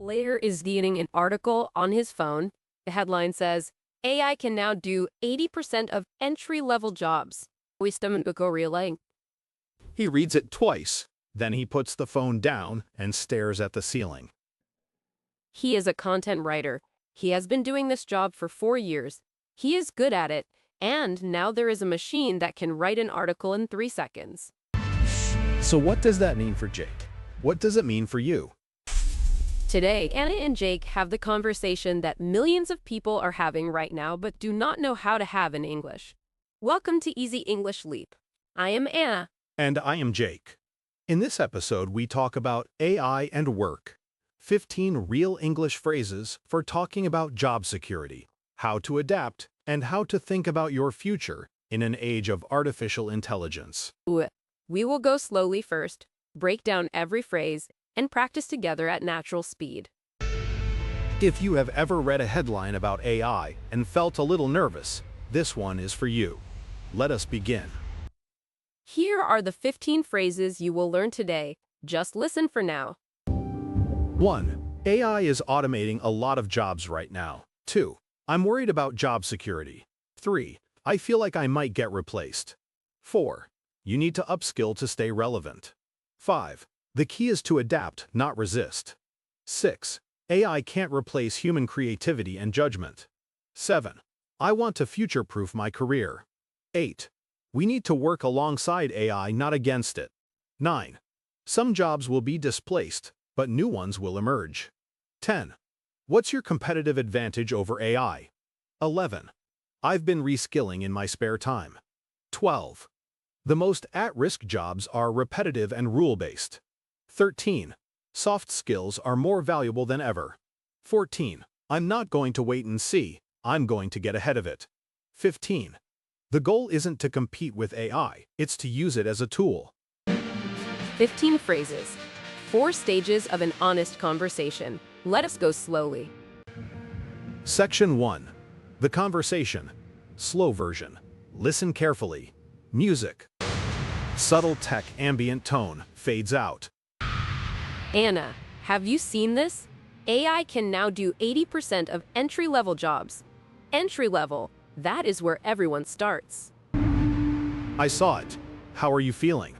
Blair is reading an article on his phone. The headline says, AI can now do 80% of entry-level jobs. Wisdom go reeling. He reads it twice, then he puts the phone down and stares at the ceiling. He is a content writer. He has been doing this job for 4 years. He is good at it, and now there is a machine that can write an article in 3 seconds. So what does that mean for Jake? What does it mean for you? Today, Anna and Jake have the conversation that millions of people are having right now but do not know how to have in English. Welcome to Easy English Leap. I am Anna. And I am Jake. In this episode, we talk about AI and work. 15 real English phrases for talking about job security, how to adapt, and how to think about your future in an age of artificial intelligence. We will go slowly first, break down every phrase, and practice together at natural speed. If you have ever read a headline about AI and felt a little nervous, this one is for you. Let us begin. Here are the 15 phrases you will learn today. Just listen for now. 1. AI is automating a lot of jobs right now. 2. I'm worried about job security. 3. I feel like I might get replaced. 4. You need to upskill to stay relevant. 5. The key is to adapt, not resist. 6. AI can't replace human creativity and judgment. 7. I want to future-proof my career. 8. We need to work alongside AI, not against it. 9. Some jobs will be displaced, but new ones will emerge. 10. What's your competitive advantage over AI? 11. I've been reskilling in my spare time. 12. The most at-risk jobs are repetitive and rule-based. 13. Soft skills are more valuable than ever. 14. I'm not going to wait and see, I'm going to get ahead of it. 15. The goal isn't to compete with AI, it's to use it as a tool. 15 phrases. 4 stages of an honest conversation. Let us go slowly. Section 1. The conversation. Slow version. Listen carefully. Music. Subtle tech ambient tone fades out. Anna, have you seen this? AI can now do 80% of entry-level jobs. Entry-level, that is where everyone starts. I saw it. How are you feeling?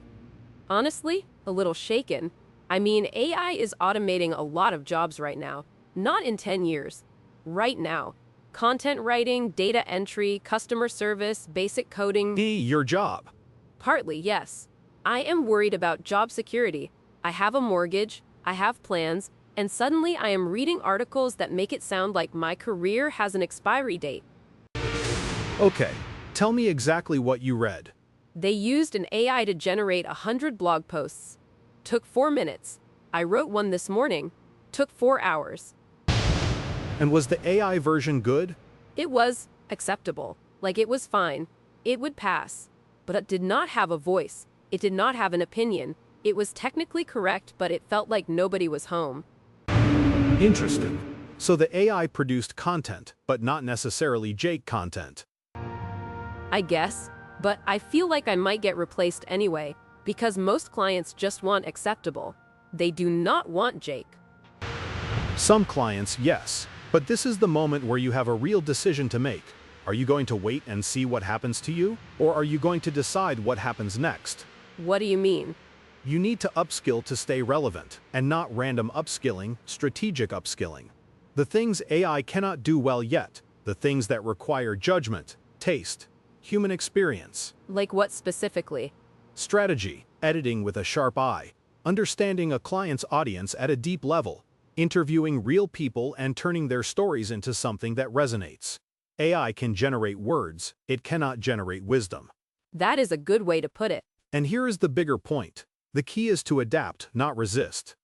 Honestly, a little shaken. I mean, AI is automating a lot of jobs right now. Not in 10 years. Right now. Content writing, data entry, customer service, basic coding. Your job. Partly, yes. I am worried about job security. I have a mortgage, I have plans, and suddenly I am reading articles that make it sound like my career has an expiry date. Okay, tell me exactly what you read. They used an AI to generate 100 blog posts. Took 4 minutes. I wrote one this morning. Took 4 hours. And was the AI version good? It was acceptable. Like it was fine. It would pass. But it did not have a voice. It did not have an opinion. It was technically correct, but it felt like nobody was home. Interesting. So the AI produced content, but not necessarily Jake content. I guess. But I feel like I might get replaced anyway, because most clients just want acceptable. They do not want Jake. Some clients, yes. But this is the moment where you have a real decision to make. Are you going to wait and see what happens to you? Or are you going to decide what happens next? What do you mean? You need to upskill to stay relevant, and not random upskilling, strategic upskilling. The things AI cannot do well yet, the things that require judgment, taste, human experience. Like what specifically? Strategy, editing with a sharp eye, understanding a client's audience at a deep level, interviewing real people and turning their stories into something that resonates. AI can generate words, it cannot generate wisdom. That is a good way to put it. And here is the bigger point. The key is to adapt, not resist.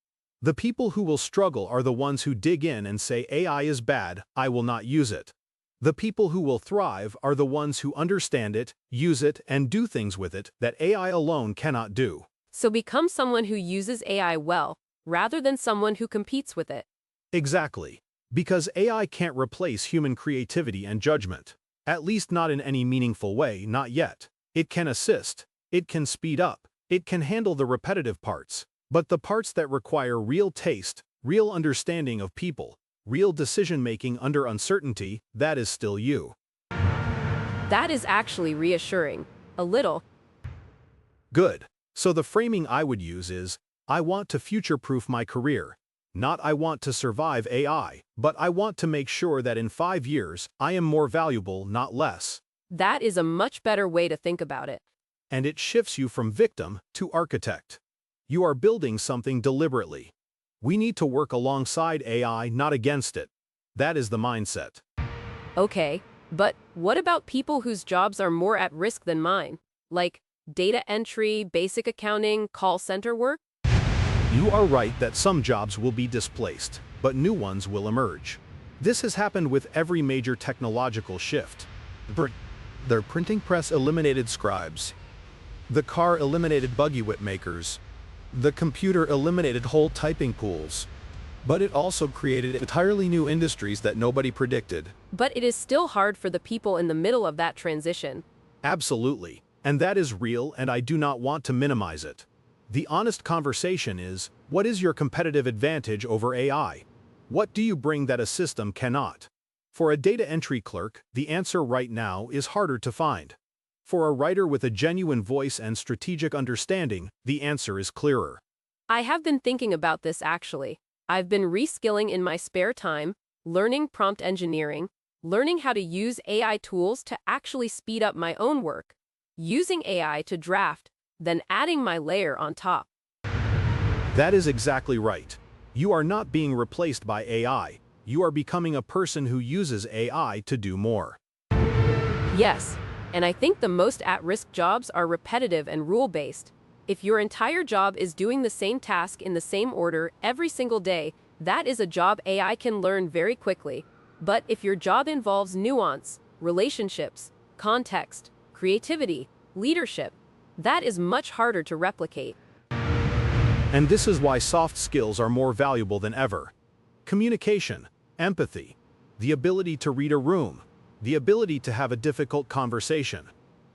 The people who will struggle are the ones who dig in and say AI is bad, I will not use it. The people who will thrive are the ones who understand it, use it, and do things with it that AI alone cannot do. So become someone who uses AI well, rather than someone who competes with it. Exactly. Because AI can't replace human creativity and judgment. At least not in any meaningful way, not yet. It can assist. It can speed up. It can handle the repetitive parts. But the parts that require real taste, Real understanding of people, real decision-making under uncertainty, that is still you. That is actually reassuring. A little. Good. So the framing I would use is, I want to future-proof my career. Not I want to survive AI, but I want to make sure that in 5 years, I am more valuable, not less. That is a much better way to think about it. And it shifts you from victim to architect. You are building something deliberately. We need to work alongside AI, not against it. That is the mindset. Okay, but what about people whose jobs are more at risk than mine? Like data entry, basic accounting, call center work? You are right that some jobs will be displaced, but new ones will emerge. This has happened with every major technological shift. The printing press eliminated scribes. The car eliminated buggy whip makers. The computer eliminated whole typing pools. But it also created entirely new industries that nobody predicted. But it is still hard for the people in the middle of that transition. Absolutely. And that is real, and I do not want to minimize it. The honest conversation is, what is your competitive advantage over AI? What do you bring that a system cannot? For a data entry clerk, the answer right now is harder to find. For a writer with a genuine voice and strategic understanding, the answer is clearer. I have been thinking about this actually. I've been reskilling in my spare time, learning prompt engineering, learning how to use AI tools to actually speed up my own work, using AI to draft, then adding my layer on top. That is exactly right. You are not being replaced by AI. You are becoming a person who uses AI to do more. Yes, and I think the most at-risk jobs are repetitive and rule-based. If your entire job is doing the same task in the same order every single day, that is a job AI can learn very quickly. But if your job involves nuance, relationships, context, creativity, leadership, that is much harder to replicate. And this is why soft skills are more valuable than ever. Communication, empathy, the ability to read a room, the ability to have a difficult conversation.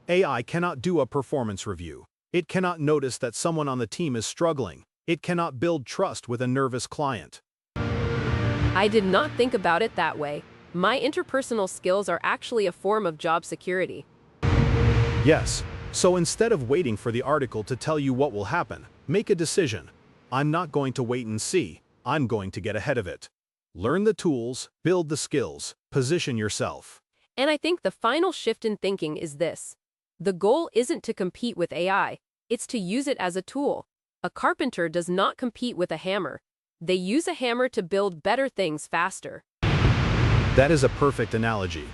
AI cannot do a performance review. It cannot notice that someone on the team is struggling. It cannot build trust with a nervous client. I did not think about it that way. My interpersonal skills are actually a form of job security. Yes. So instead of waiting for the article to tell you what will happen, make a decision. I'm not going to wait and see. I'm going to get ahead of it. Learn the tools, build the skills, position yourself. And I think the final shift in thinking is this. The goal isn't to compete with AI, it's to use it as a tool. A carpenter does not compete with a hammer. They use a hammer to build better things faster. That is a perfect analogy.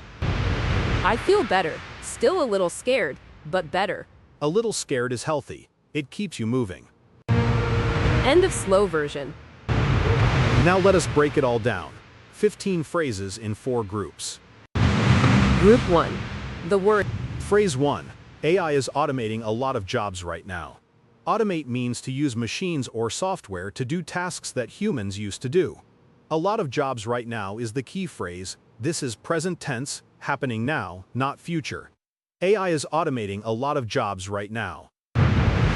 I feel better, still a little scared, but better. A little scared is healthy. It keeps you moving. End of slow version. Now let us break it all down. 15 phrases in 4 groups. Group 1. The word. Phrase 1. AI is automating a lot of jobs right now. Automate means to use machines or software to do tasks that humans used to do. A lot of jobs right now is the key phrase. This is present tense, happening now, not future. AI is automating a lot of jobs right now.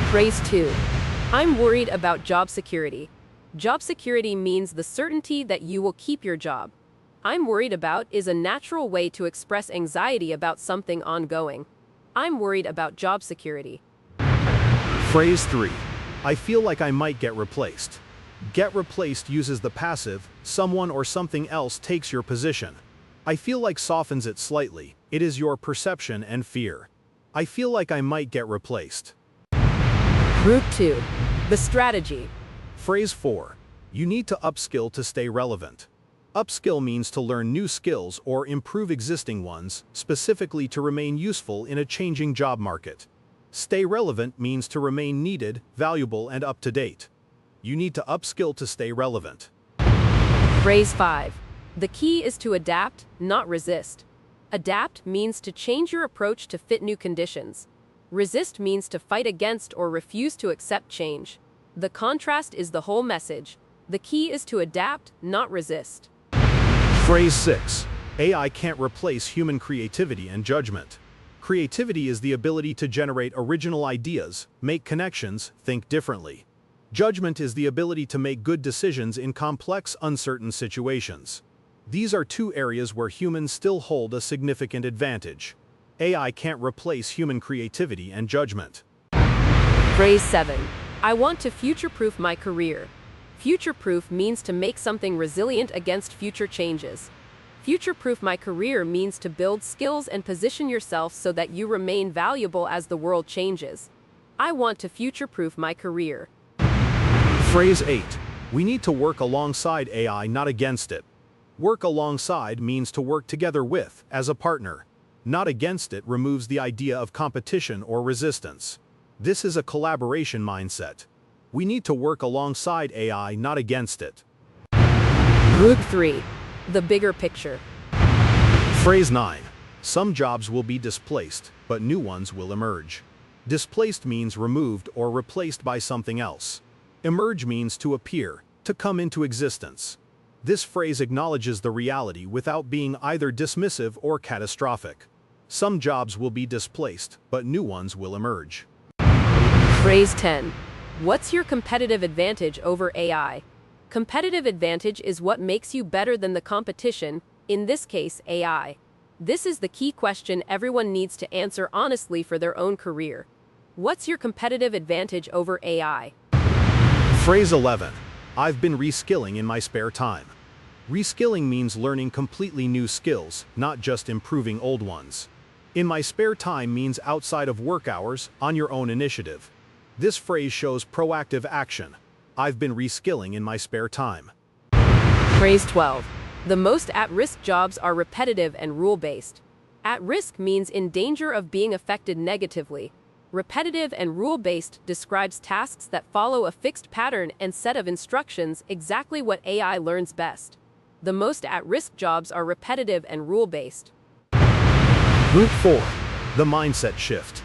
Phrase 2. I'm worried about job security. Job security means the certainty that you will keep your job. I'm worried about is a natural way to express anxiety about something ongoing. I'm worried about job security. Phrase 3. I feel like I might get replaced. Get replaced uses the passive, someone or something else takes your position. I feel like softens it slightly. It is your perception and fear. I feel like I might get replaced. Group 2. The strategy. Phrase 4. You need to upskill to stay relevant. Upskill means to learn new skills or improve existing ones, specifically to remain useful in a changing job market. Stay relevant means to remain needed, valuable, and up to date. You need to upskill to stay relevant. Phrase 5. The key is to adapt, not resist. Adapt means to change your approach to fit new conditions. Resist means to fight against or refuse to accept change. The contrast is the whole message. The key is to adapt, not resist. Phrase 6. AI can't replace human creativity and judgment. Creativity is the ability to generate original ideas, make connections, think differently. Judgment is the ability to make good decisions in complex, uncertain situations. These are two areas where humans still hold a significant advantage. AI can't replace human creativity and judgment. Phrase 7. I want to future-proof my career. Future-proof means to make something resilient against future changes. Future-proof my career means to build skills and position yourself so that you remain valuable as the world changes. I want to future-proof my career. Phrase 8. We need to work alongside AI, not against it. Work alongside means to work together with, as a partner. Not against it removes the idea of competition or resistance. This is a collaboration mindset. We need to work alongside AI, not against it. Group 3. The bigger picture. Phrase 9. Some jobs will be displaced, but new ones will emerge. Displaced means removed or replaced by something else. Emerge means to appear, to come into existence. This phrase acknowledges the reality without being either dismissive or catastrophic. Some jobs will be displaced, but new ones will emerge. Phrase 10. What's your competitive advantage over AI? Competitive advantage is what makes you better than the competition, in this case, AI. This is the key question everyone needs to answer honestly for their own career. What's your competitive advantage over AI? Phrase 11. I've been reskilling in my spare time. Reskilling means learning completely new skills, not just improving old ones. In my spare time means outside of work hours, on your own initiative. This phrase shows proactive action. I've been reskilling in my spare time. Phrase 12. The most at-risk jobs are repetitive and rule-based. At-risk means in danger of being affected negatively. Repetitive and rule-based describes tasks that follow a fixed pattern and set of instructions, exactly what AI learns best. The most at-risk jobs are repetitive and rule-based. Group 4. The mindset shift.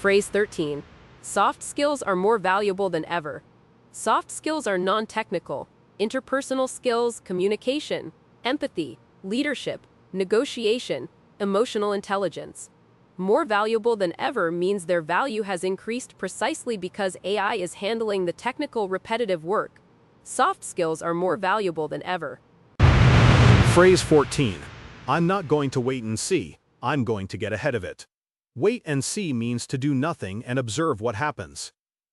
Phrase 13. Soft skills are more valuable than ever. Soft skills are non-technical. Interpersonal skills, communication, empathy, leadership, negotiation, emotional intelligence. More valuable than ever means their value has increased precisely because AI is handling the technical, repetitive work. Soft skills are more valuable than ever. Phrase 14. I'm not going to wait and see, I'm going to get ahead of it. Wait and see means to do nothing and observe what happens.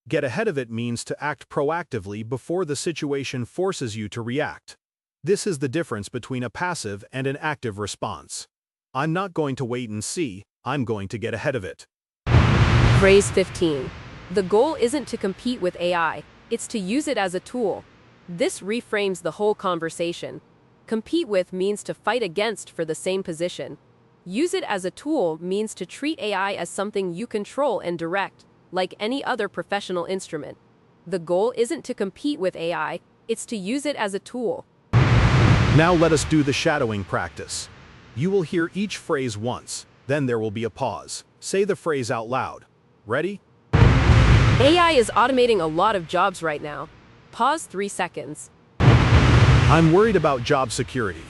Get ahead of it means to act proactively before the situation forces you to react. This is the difference between a passive and an active response. I'm not going to wait and see, I'm going to get ahead of it. Phrase 15. The goal isn't to compete with AI, it's to use it as a tool. This reframes the whole conversation. Compete with means to fight against for the same position. Use it as a tool means to treat AI as something you control and direct, like any other professional instrument. The goal isn't to compete with AI, it's to use it as a tool. Now let us do the shadowing practice. You will hear each phrase once, then there will be a pause. Say the phrase out loud. Ready? AI is automating a lot of jobs right now. Pause 3 seconds. I'm worried about job security.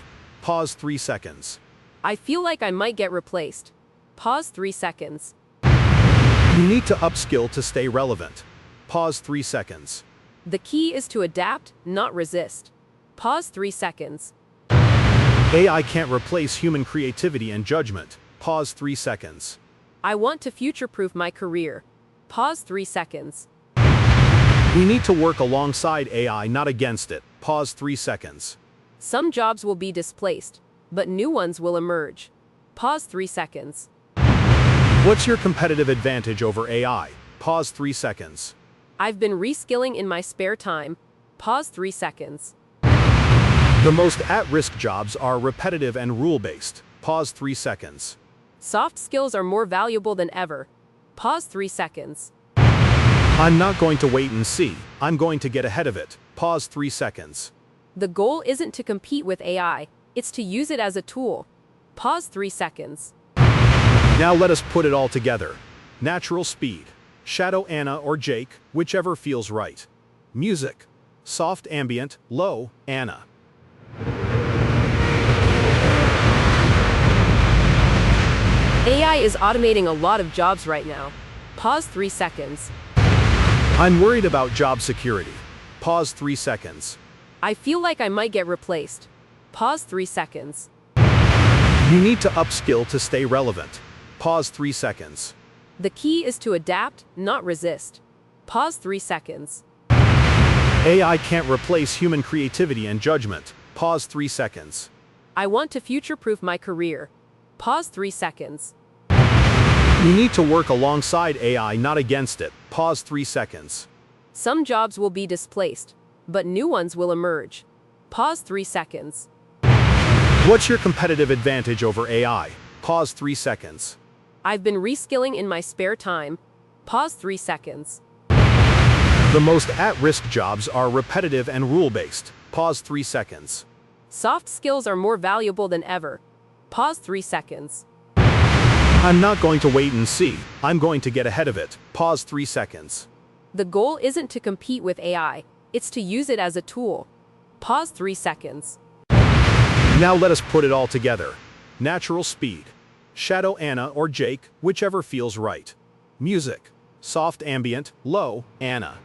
Pause 3 seconds. I feel like I might get replaced. Pause 3 seconds. You need to upskill to stay relevant. Pause 3 seconds. The key is to adapt, not resist. Pause 3 seconds. AI can't replace human creativity and judgment. Pause 3 seconds. I want to future-proof my career. Pause 3 seconds. We need to work alongside AI, not against it. Pause 3 seconds. Some jobs will be displaced, but new ones will emerge. Pause 3 seconds. What's your competitive advantage over AI? Pause 3 seconds. I've been reskilling in my spare time. Pause 3 seconds. The most at-risk jobs are repetitive and rule-based. Pause 3 seconds. Soft skills are more valuable than ever. Pause 3 seconds. I'm not going to wait and see, I'm going to get ahead of it. Pause 3 seconds. The goal isn't to compete with AI, it's to use it as a tool. Pause 3 seconds. Now let us put it all together. Natural speed. Shadow Anna or Jake, whichever feels right. Music. Soft ambient, low, Anna. AI is automating a lot of jobs right now. Pause 3 seconds. I'm worried about job security. Pause 3 seconds. I feel like I might get replaced. Pause 3 seconds. You need to upskill to stay relevant. Pause 3 seconds. The key is to adapt, not resist. Pause 3 seconds. AI can't replace human creativity and judgment. Pause 3 seconds. I want to future-proof my career. Pause 3 seconds. You need to work alongside AI, not against it. Pause 3 seconds. Some jobs will be displaced, but new ones will emerge. Pause 3 seconds. What's your competitive advantage over AI? Pause 3 seconds. I've been reskilling in my spare time. Pause 3 seconds. The most at-risk jobs are repetitive and rule-based. Pause 3 seconds. Soft skills are more valuable than ever. Pause 3 seconds. I'm not going to wait and see. I'm going to get ahead of it. Pause 3 seconds. The goal isn't to compete with AI, it's to use it as a tool. Pause 3 seconds. Now let us put it all together. Natural speed. Shadow Anna or Jake, whichever feels right. Music. Soft ambient, low, Anna.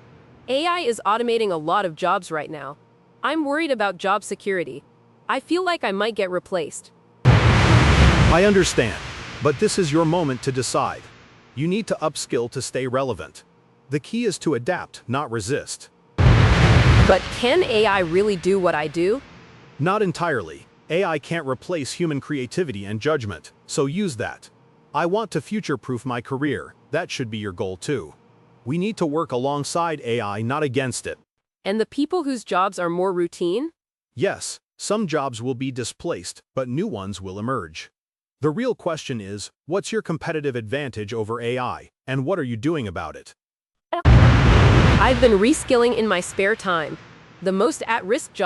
AI is automating a lot of jobs right now. I'm worried about job security. I feel like I might get replaced. I understand, but this is your moment to decide. You need to upskill to stay relevant. The key is to adapt, not resist. But can AI really do what I do? Not entirely. AI can't replace human creativity and judgment, so use that. I want to future-proof my career. That should be your goal too. We need to work alongside AI, not against it. And the people whose jobs are more routine? Yes, some jobs will be displaced, but new ones will emerge. The real question is, what's your competitive advantage over AI, and what are you doing about it? I've been reskilling in my spare time. The most at-risk jobs